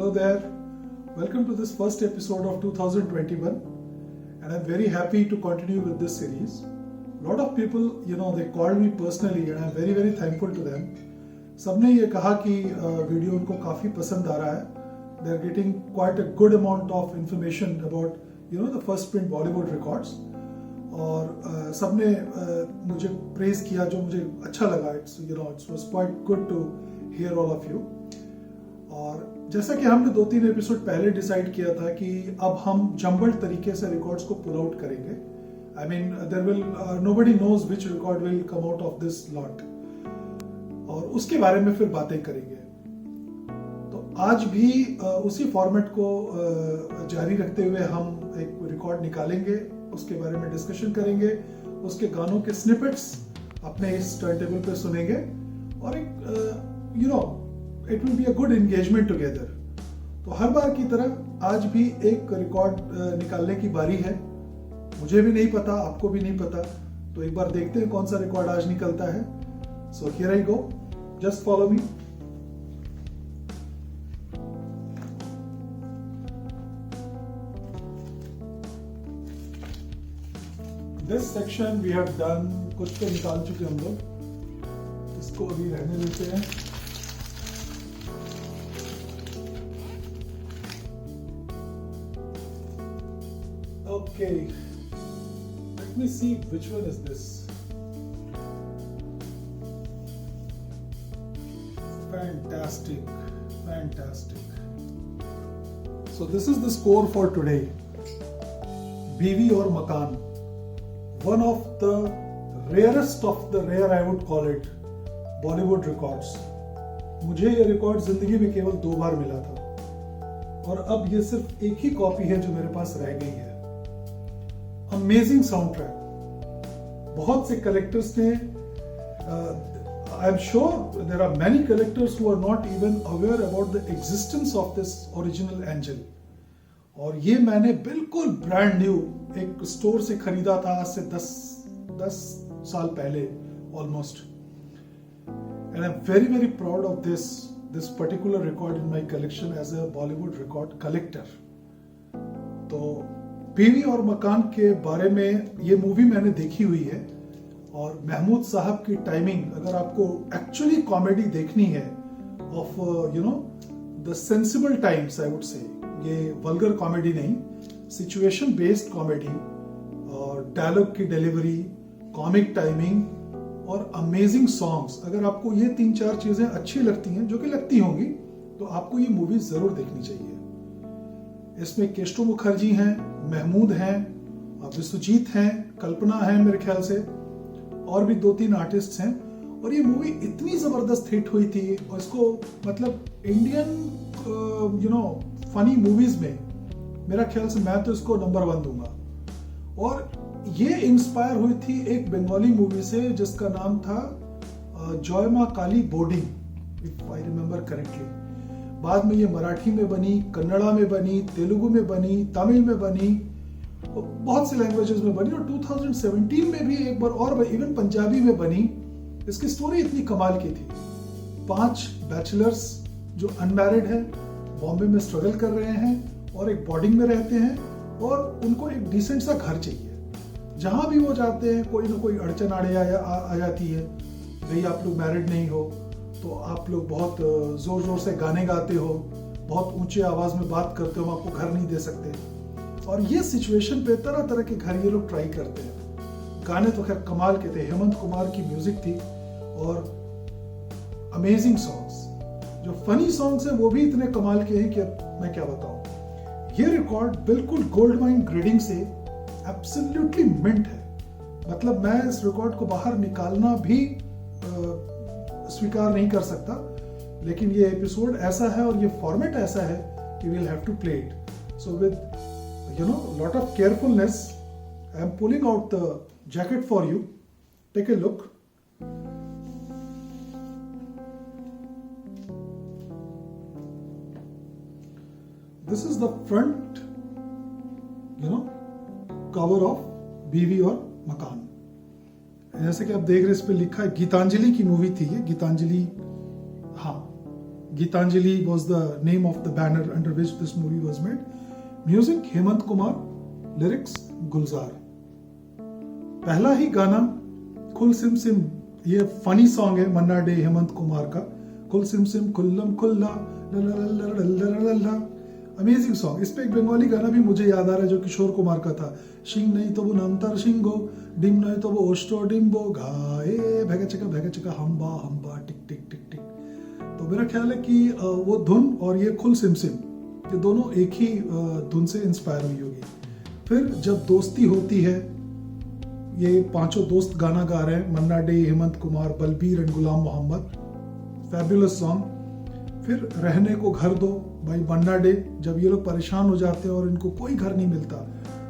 Hello there. Welcome to this first episode of 2021, and I'm very happy to continue with this series. A lot of people, they called me personally, and I'm very, very thankful to them. सबने ये कहा कि video उनको काफ़ी पसंद आ रहा है. They're getting quite a good amount of information about, the first print Bollywood records. और सबने मुझे प्रेज किया, जो मुझे अच्छा लगा. It was quite good to hear all of you. और जैसा कि हमने 2-3 एपिसोड पहले डिसाइड किया था कि अब हम जम्बल्ड तरीके से रिकॉर्ड्स को पुल आउट करेंगे. I mean there will nobody knows which record will come out of this lot, और उसके बारे में फिर बातें करेंगे. तो आज भी उसी फॉर्मेट को जारी रखते हुए हम एक रिकॉर्ड निकालेंगे, उसके बारे में डिस्कशन करेंगे, उसके गानों के स्निपेट्स अपने इस टर्न टेबल पे सुनेंगे, और एक it will be a good engagement together. तो हर बार की तरह आज भी एक रिकॉर्ड निकालने की बारी है. मुझे भी नहीं पता, आपको भी नहीं पता, तो एक बार देखते हैं कौन सा रिकॉर्ड आज निकलता है. So here I go, just follow me. This section we have done. कुछ तो निकाल चुके हम लोग, इसको अभी रहने देते हैं. Okay, let me see which one is this. Fantastic. So this is the score for today. BV or Makan, one of the rarest of the rare, I would call it, Bollywood records. मुझे ये record जिंदगी में केवल 2 बार मिला था, और अब ये सिर्फ एक ही कॉपी है जो मेरे पास रह गई है. Amazing sound track. बहुत से कलेक्टर्स ने, I am sure there are many collectors who are not even aware about the existence of this original angel. और ये मैंने बिल्कुल ब्रांड न्यू एक स्टोर से खरीदा था आज से 10 साल पहले almost. And I am very very proud of this particular record in my collection as a Bollywood record collector. तो बीवी और मकान के बारे में ये मूवी मैंने देखी हुई है, और महमूद साहब की टाइमिंग, अगर आपको एक्चुअली कॉमेडी देखनी है of the sensible times, I would say, ये वल्गर कॉमेडी नहीं, सिचुएशन बेस्ड कॉमेडी, और डायलॉग की डिलीवरी, कॉमिक टाइमिंग और अमेजिंग सॉन्ग्स. अगर आपको ये 3-4 चीजें अच्छी लगती हैं, जो कि लगती होंगी, तो आपको ये मूवी जरूर देखनी चाहिए. इसमें केशव मुखर्जी हैं, महमूद हैं, विश्वजीत हैं, कल्पना है मेरे ख्याल से, और भी 2-3 आर्टिस्ट हैं. और ये मूवी इतनी जबरदस्त हिट हुई थी, और इसको मतलब इंडियन फनी मूवीज में मेरा ख्याल से मैं तो इसको नंबर 1 दूंगा. और ये इंस्पायर हुई थी एक बंगाली मूवी से जिसका नाम था Joy Maa Kali boarding, if I remember correctly. बाद में ये मराठी में बनी, कन्नड़ा में बनी, तेलुगु में बनी, तमिल में बनी, बहुत सी लैंग्वेजेस में बनी, और 2017 में भी एक बार और इवन पंजाबी में बनी. इसकी स्टोरी इतनी कमाल की थी. 5 बैचलर्स जो अनमैरिड हैं, बॉम्बे में स्ट्रगल कर रहे हैं और एक बोर्डिंग में रहते हैं, और उनको एक डिसेंट सा घर चाहिए. जहां भी वो जाते हैं कोई ना कोई अड़चन आ जाती है. भाई आप लोग मैरिड नहीं हो, तो आप लोग बहुत जोर जोर से गाने गाते हो, बहुत ऊंचे आवाज में बात करते हो, हम आपको घर नहीं दे सकते. और ये सिचुएशन पे तरह तरह के घर ये लोग ट्राई करते हैं. गाने तो खैर कमाल के थे, हेमंत कुमार की म्यूजिक थी, और अमेजिंग सॉन्ग्स. जो फनी सॉन्ग्स हैं वो भी इतने कमाल के हैं कि अब मैं क्या बताऊं. ये रिकॉर्ड बिल्कुल गोल्ड माइन ग्रेडिंग से एब्सोल्युटली मिंट है. मतलब मैं इस रिकॉर्ड को बाहर निकालना भी स्वीकार नहीं कर सकता, लेकिन ये एपिसोड ऐसा है और ये फॉर्मेट ऐसा है कि we will have to play it. So with lot of carefulness I am pulling out the jacket for you. Take a look. This is the front cover of Biwi aur मकान. जैसे कि आप देख रहे हैं, इस पे लिखा है, गीतांजलि की मूवी थी ये, गीतांजलि, हाँ Gitanjali was the name of the banner under which this movie was made. Music Hemant Kumar, lyrics Gulzar. पहला ही गाना खुल सिम सिम, ये फनी सॉन्ग है मन्ना डे हेमंत कुमार का. खुल सिम सिम खुल्लम खुल्ला ला, अमेजिंग सॉन्ग. इस पे एक बंगाली गाना भी मुझे याद आ रहा है जो किशोर कुमार का था. शिंग नहीं तो वो नामतार शिंगो, डिम नहीं तो वो ओस्टो डिम्बो, घाए भैगा चका हम्बा हम्बा टिक टिक टिक टिक. तो मेरा ख्याल है कि वो धुन और ये खुल सिम सिम, ये दोनों एक ही धुन से इंस्पायर हुई होगी. फिर जब दोस्ती होती है, ये पांचों दोस्त गाना गा रहे हैं, Manna Dey, Hemant Kumar, Balbir and Ghulam Mohammad. Fabulous song. फिर रहने को घर दो, भाई मन्ना डे, जब ये लोग परेशान हो जाते हैं और इनको कोई घर नहीं मिलता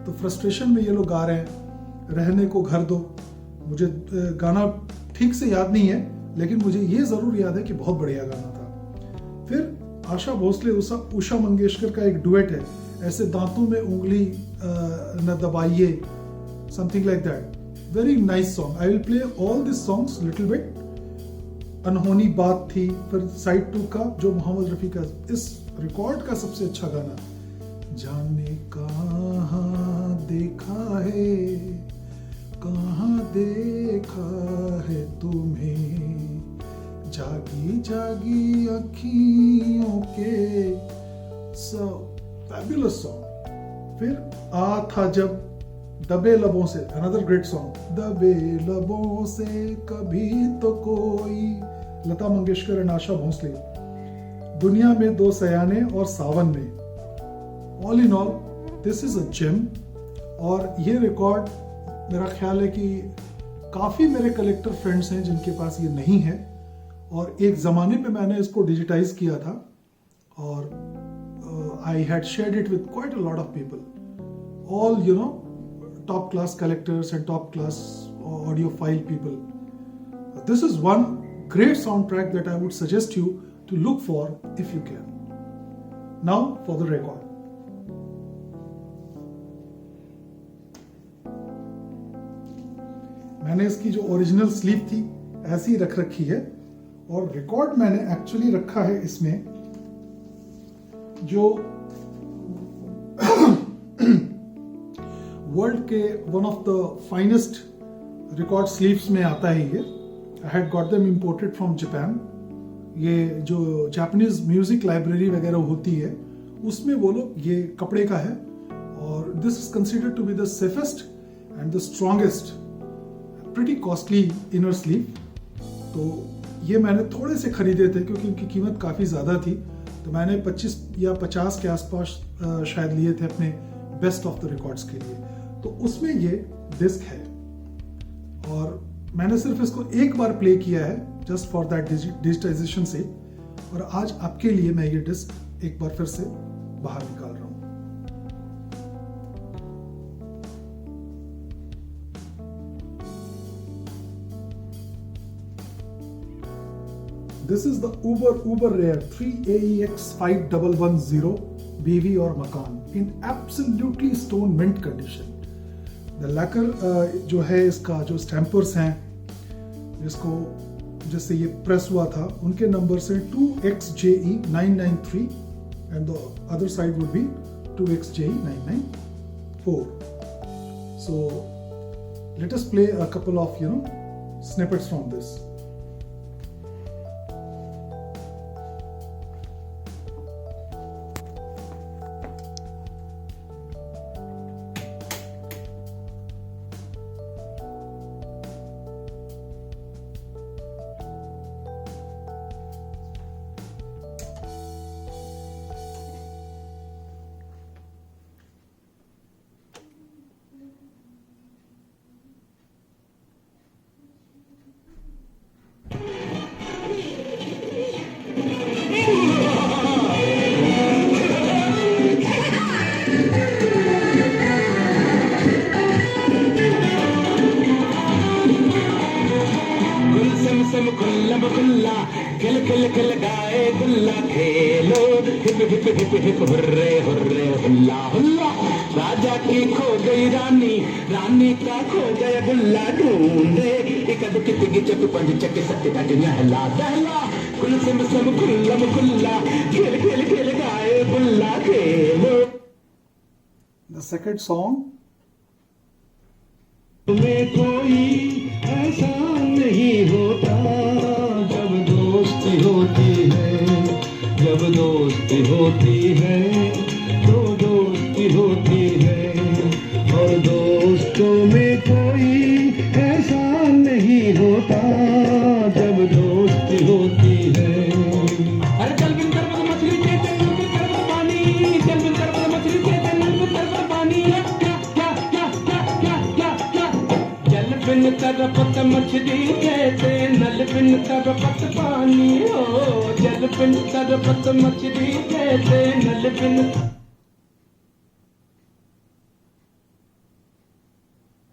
तो फ्रस्ट्रेशन में ये लोग गा रहे हैं रहने को घर दो. मुझे गाना ठीक से याद नहीं है, लेकिन मुझे ये जरूर याद है कि बहुत बढ़िया गाना था. फिर आशा भोसले उषा मंगेशकर का एक डुएट है, ऐसे दांतों में उंगली न दबाइए, something like that. Very nice song. I will play all this songs little bit. अनहोनी बात थी. फिर साइड 2 का जो मोहम्मद रफी का, इस रिकॉर्ड का सबसे अच्छा गाना, जाने कहाँ देखा है, कहाँ देखा है तुम्हें, जागी जागी अखियों के. सो फैबुलस सॉन्ग. फिर आ था जब, दबे लबों से, अनदर ग्रेट सॉन्ग. दबे लबों से कभी तो कोई, लता मंगेशकर एंड आशा भोसले. दुनिया में दो सयाने और सावन में. All in all this is a gem. और ये रिकॉर्ड मेरा ख्याल है कि काफी मेरे कलेक्टर फ्रेंड्स हैं जिनके पास ये नहीं है, और एक जमाने पे मैंने इसको डिजिटाइज किया था और I had shared it with quite a lot of people, all you know top class collectors and top class audiophile people. This is one great soundtrack that I would suggest you to look for if you can. Now for the record. मैंने इसकी जो original sleeve थी ऐसी ही रख रखी है, और record मैंने एक्चुअली रखा है इसमें जो वर्ल्ड के one of the finest record sleeves में आता है ये. I had got them imported from Japan. ये जो जापानीज म्यूजिक लाइब्रेरी वगैरह होती है उसमें वो लोग, ये कपड़े का है, और this is considered to be the safest and the strongest, pretty costly inner sleeve. तो ये मैंने थोड़े से खरीदे थे क्योंकि इनकी कीमत काफ़ी ज़्यादा थी, तो मैंने 25 या 50 के आसपास शायद लिए थे अपने बेस्ट ऑफ द रिकॉर्ड्स के लिए. तो उसमें ये डिस्क है, और मैंने सिर्फ इसको एक बार प्ले किया है जस्ट फॉर दैट डिजिटाइजेशन से, और आज आपके लिए मैं ये डिस्क एक बार फिर से बाहर निकाल रहा हूं. This is the uber rare 3AEX 5110 BV or Macan in absolutely stone mint condition. The lacquer जो है इसका, जो स्टैम्पर्स हैं जिसको जिससे ये प्रेस हुआ था, उनके नंबर से 2XJE993 and the other side would be 2XJE994. So let us play a couple of snippets from this. Hip hurray hurray हुल्ला हुल्ला, राजा की खो गई रानी, रानी का खो गया गुल्ला, ढूंढे एक दुख तिगी चक पंज चक सत्य का दहला दहला, कुल सिम सिम खुल्लम खुल्ला खेल खेल खेल गाए बुल्ला खेलो The second song, तुम्हें कोई ऐसा नहीं होता जब दोस्ती होती है जब दोस्ती होती है तो दोस्ती होती है और दोस्तों में कोई ऐसा नहीं होता जब दोस्ती होती है अरे चल बिन कर मछली के चल बिन कर पानी चल बिन कर मछली के चल बिन कर पानी जल बिन तरपत मछली कहते नल बिन तरपत पानी हो जल बिन तरपत मछली कहते नल बिन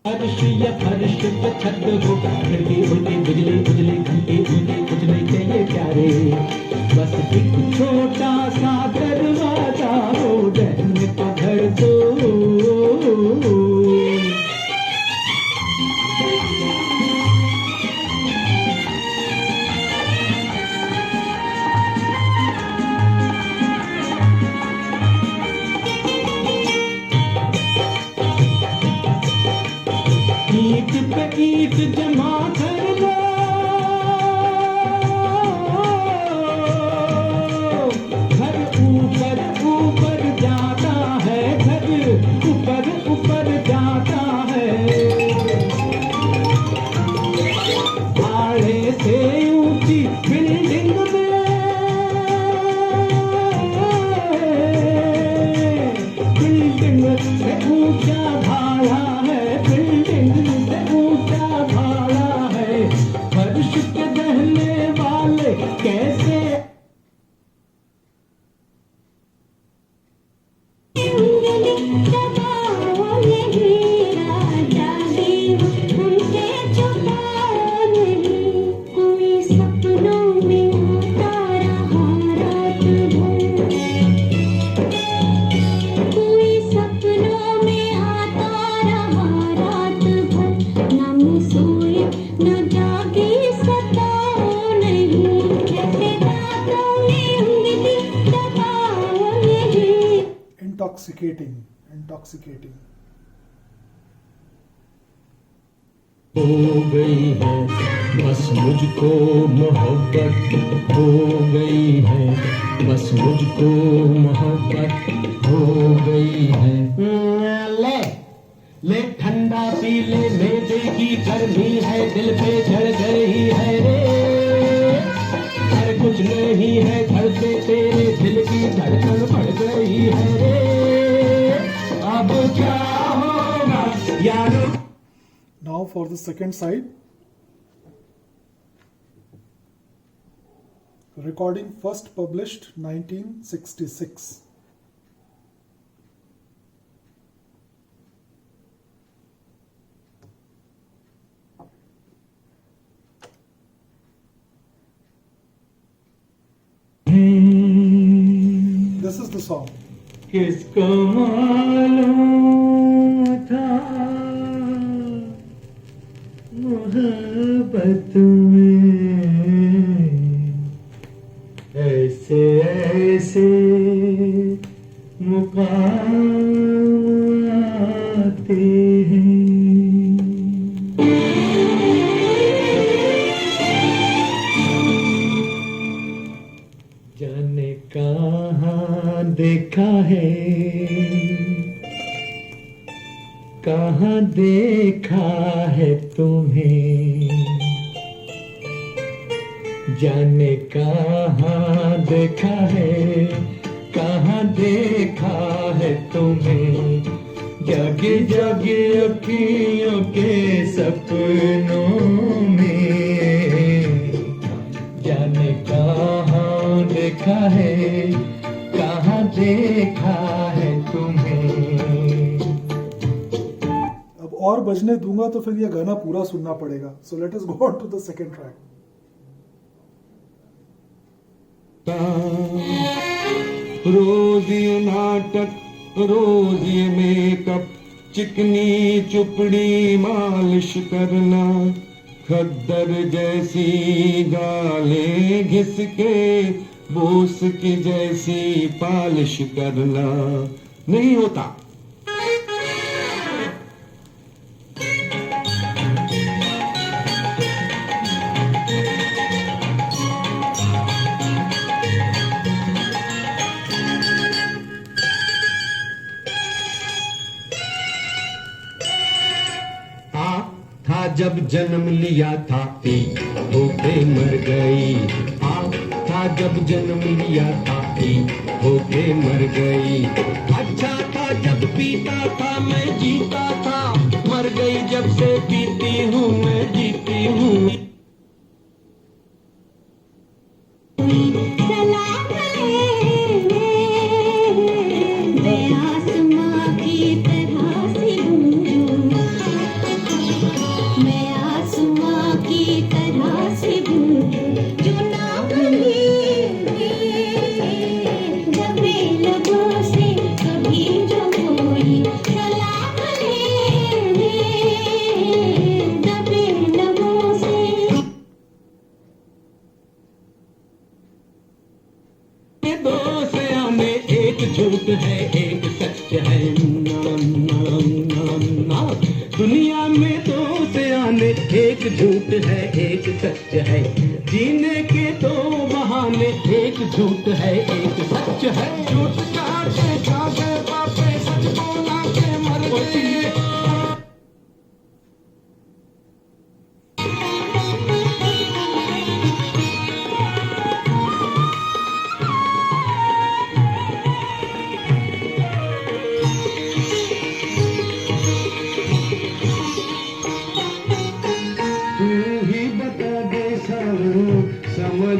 फर्श फर्श पे छत हो खिड़की उल्टी बिजली बिजली घंटी उल्टी कुछ नहीं चाहिए प्यारे बस एक छोटा सा दरवाजा हो रहने को घर दो ईट पे ईट जमा कर लो घर ऊपर ऊपर जाता है घर ऊपर ऊपर जाता है भाड़े से ऊंची बिल्डिंग में बिल्डिंग से ऊंचा भाड़ा है बिल्डिंग से ऊंचा भाड़ा है फर्श पे रहने वाले कैसे intoxicating. हो गई है बस मुझको मोहब्बत हो गई है बस मुझको मोहब्बत हो गई है ले ले ठंडा पी ले मेरे की गर्मी है दिल पे झड़ गई है रे अरे कुछ नहीं है घर पे तेरे दिल की धड़कन बढ़ गई है रे अब क्या होगा यारो Now for the second side, recording first published 1966. This is the song. किसको मालूम था मोहब्बत में ऐसे ऐसे मुकाम आते हैं जाने कहाँ देखा है कहाँ देखा है तुम्हें जाने कहाँ देखा है कहाँ देखा है तुम्हें जगे जगे अखियों के सपनों में जाने कहाँ देखा है कहाँ देखा है तुम्हें और बजने दूंगा तो फिर ये गाना पूरा सुनना पड़ेगा. So let us go on to the second track. रोज ये नाटक रोज ये मेकअप चिकनी चुपड़ी मालिश करना खद्दर जैसी गालें घिस के बोस की जैसी पालिश करना नहीं होता। था जब जन्म लिया था एक होके मर गई। था जब जन्म लिया था एक होके मर गई। अच्छा था जब पीता था मैं जीता था, मर गई जब से पीती हूँ मैं जीती हूँ। दो से आने एक झूठ है एक सच है ना ना ना ना। दुनिया में दो से आने एक झूठ है एक सच है। जीने के दो बहाने एक झूठ है एक सच है। झूठ काटे काटे बापे सच बोला के मर गए।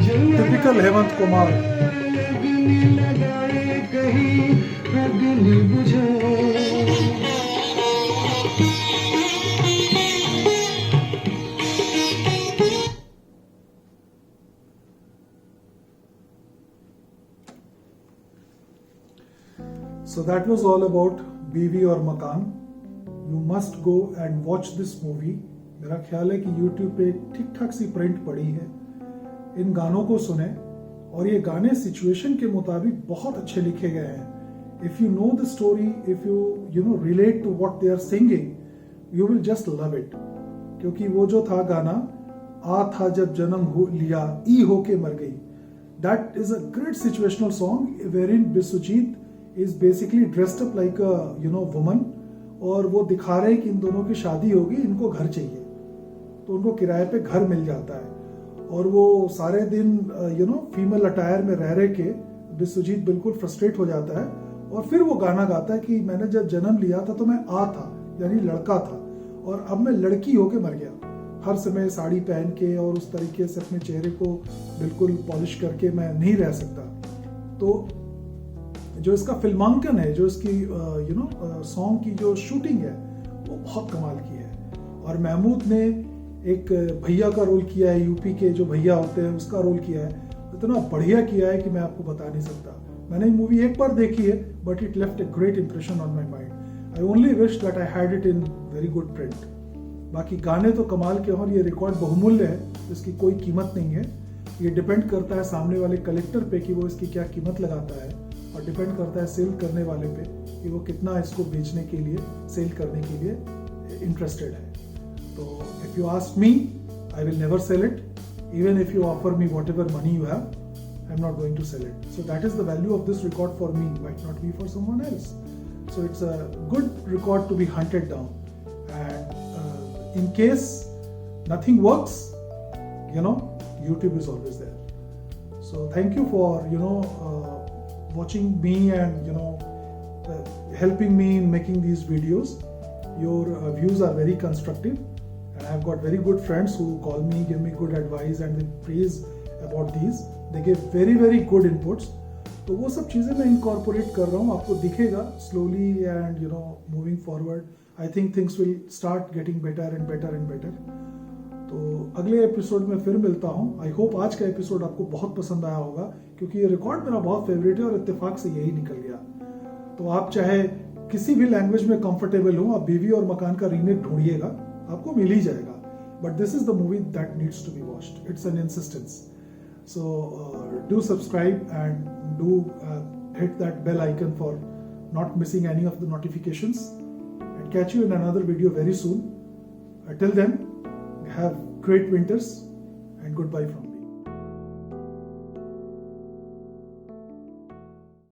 Typical Hemant Kumar. So that was all about बीवी और मकान. You must go and watch this movie. मेरा ख्याल है कि YouTube पे ठीक ठाक सी प्रिंट पड़ी है. इन गानों को सुने और ये गाने सिचुएशन के मुताबिक बहुत अच्छे लिखे गए हैं. If you know the story, if you relate to what they are singing, you will just love it. क्योंकि वो जो था गाना आ था जब जन्म हो लिया ई होके मर गई. That is a great situational song wherein Biswajit is basically dressed up like a woman और वो दिखा रहे हैं कि इन दोनों की शादी होगी, इनको घर चाहिए. तो उनको किराए पे घर मिल जाता है और वो सारे दिन फीमेल अटायर में रह के बिस्वजीत बिल्कुल फ्रस्ट्रेट हो जाता है और फिर वो गाना गाता है कि मैंने जब जन्म लिया था तो मैं आ था यानी लड़का था और अब मैं लड़की होके मर गया. हर समय साड़ी पहन के और उस तरीके से अपने चेहरे को बिल्कुल पॉलिश करके मैं नहीं रह सकता. तो जो इसका फिल्मांकन है, जो इसकी सॉन्ग की जो शूटिंग है वो बहुत कमाल की है. और महमूद ने एक भैया का रोल किया है, यूपी के जो भैया होते हैं उसका रोल किया है. इतना बढ़िया किया है कि मैं आपको बता नहीं सकता. मैंने ये मूवी एक बार देखी है but it left a great impression on my mind. I only wish that I had it in very good print. बाकी गाने तो कमाल के और ये रिकॉर्ड बहुमूल्य है, इसकी कोई कीमत नहीं है. ये डिपेंड करता है सामने वाले कलेक्टर पे कि वो इसकी क्या कीमत लगाता है और डिपेंड करता है सेल करने वाले पे कि वो कितना इसको बेचने के लिए, सेल करने के लिए इंटरेस्टेड है. तो if you ask me, I will never sell it. Even if you offer me whatever money you have, I am not going to sell it. So that is the value of this record for me, might not be for someone else. So it's a good record to be hunted down. And in case nothing works, YouTube is always there. So thank you for watching me and helping me in making these videos. Your views are very constructive and I've got very good friends who call me, give me good advice and they praise about these. They give very very good inputs. तो वो सब चीज़ें मैं incorporate कर रहा हूँ. आपको दिखेगा slowly and moving forward. I think things will start getting better and better and better. तो अगले एपिसोड में फिर मिलता हूँ. आई होप आज का एपिसोड आपको बहुत पसंद आया होगा क्योंकि ये रिकॉर्ड मेरा बहुत फेवरेट है और इत्तेफाक से यही निकल गया. तो आप चाहे किसी भी लैंग्वेज में कंफर्टेबल हो, आप बीवी और मकान का रीमेक ढूंढिएगा, आपको मिल ही जाएगा. but this is the movie that needs to be watched. It's an insistence. So do subscribe and do hit that bell icon for not missing any of the notifications, and catch you in another video very soon. Till then, have great winters and goodbye from me.